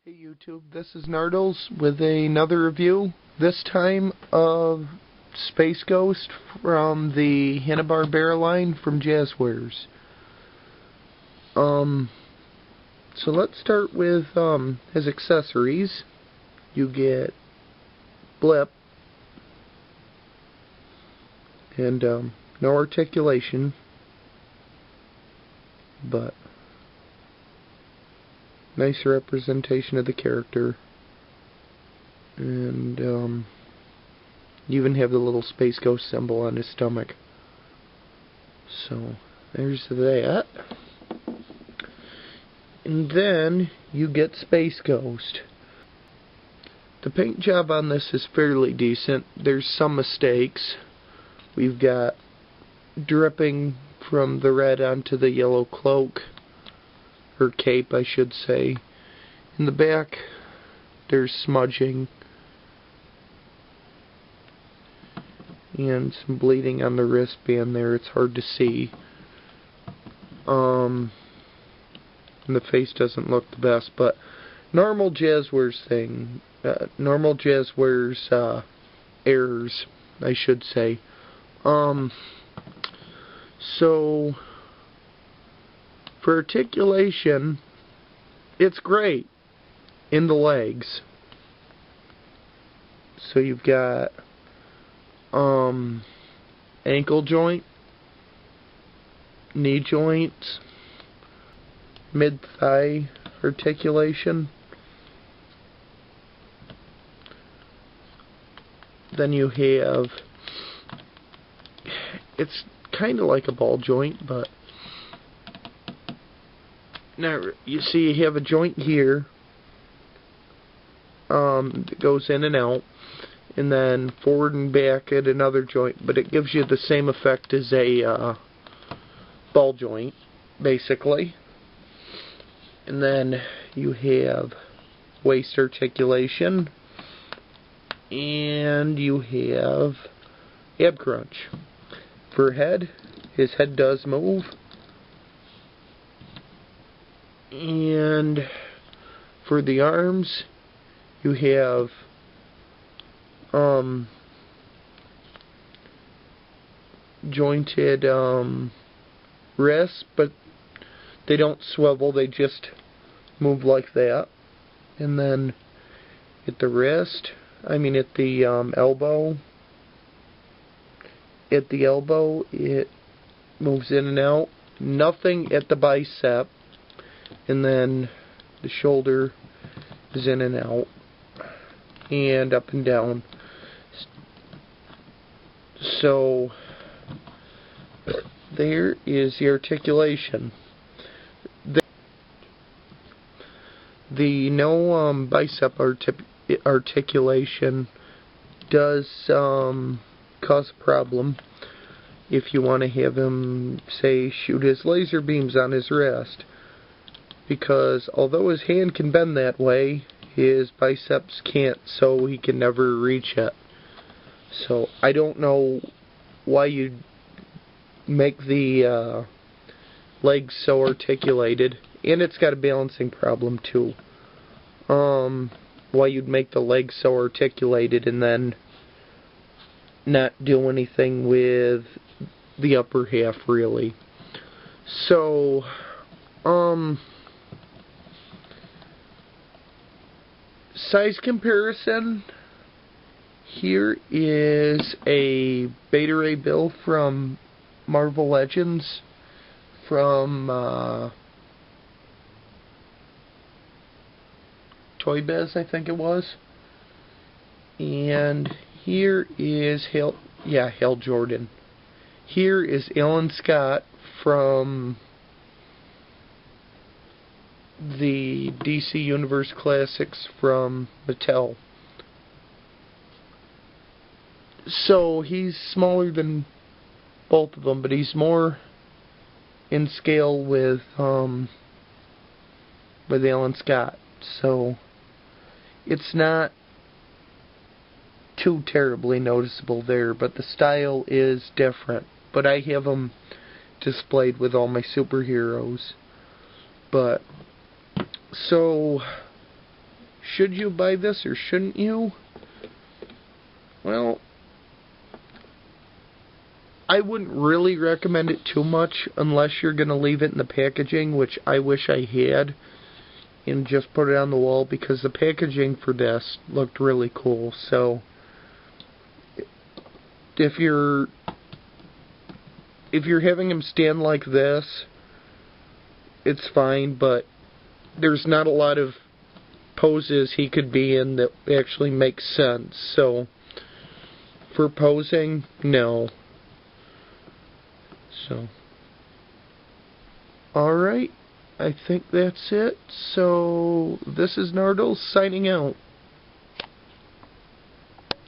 Hey YouTube, this is Nardles with another review, this time of Space Ghost from the Hanna Barberra line from Jazzwares. So let's start with his accessories. You get blip and no articulation, but nice representation of the character, and you even have the little Space Ghost symbol on his stomach. So there's that. And then you get Space Ghost. The paint job on this is fairly decent. There's some mistakes. We've got dripping from the red onto the yellow cloak, or cape I should say. In the back there's smudging and some bleeding on the wristband there. It's hard to see. And the face doesn't look the best, but normal Jazzwares thing. Normal Jazzwares errors, I should say. So for articulation, it's great in the legs. So you've got ankle joint, knee joints, mid-thigh articulation. Then you have, it's kind of like a ball joint, but now you see you have a joint here that goes in and out, and then forward and back at another joint, but it gives you the same effect as a ball joint, basically. And then you have waist articulation, and you have ab crunch. For head, his head does move. And for the arms, you have jointed wrists, but they don't swivel, they just move like that. And then at the wrist, at the elbow, it moves in and out. Nothing at the bicep. And then the shoulder is in and out, and up and down. So there is the articulation. The no bicep articulation does cause a problem if you want to have him, say, shoot his laser beams on his wrist. Because although his hand can bend that way, his biceps can't, so he can never reach it. So I don't know why you'd make the legs so articulated, and it's got a balancing problem too. Why you'd make the legs so articulated and then not do anything with the upper half, really. So size comparison. Here is a Beta Ray Bill from Marvel Legends from Toy Biz, I think it was. And here is Hal Jordan. Here is Alan Scott from the DC Universe Classics from Mattel. So he's smaller than both of them, but he's more in scale with Alan Scott. So it's not too terribly noticeable there, but the style is different. But I have them displayed with all my superheroes. But so should you buy this or shouldn't you? Well, I wouldn't really recommend it too much unless you're going to leave it in the packaging, which I wish I had, and just put it on the wall, because the packaging for this looked really cool. So if you're having him stand like this, it's fine, but there's not a lot of poses he could be in that actually make sense. So for posing, no. So alright, I think that's it. So this is Nardal signing out.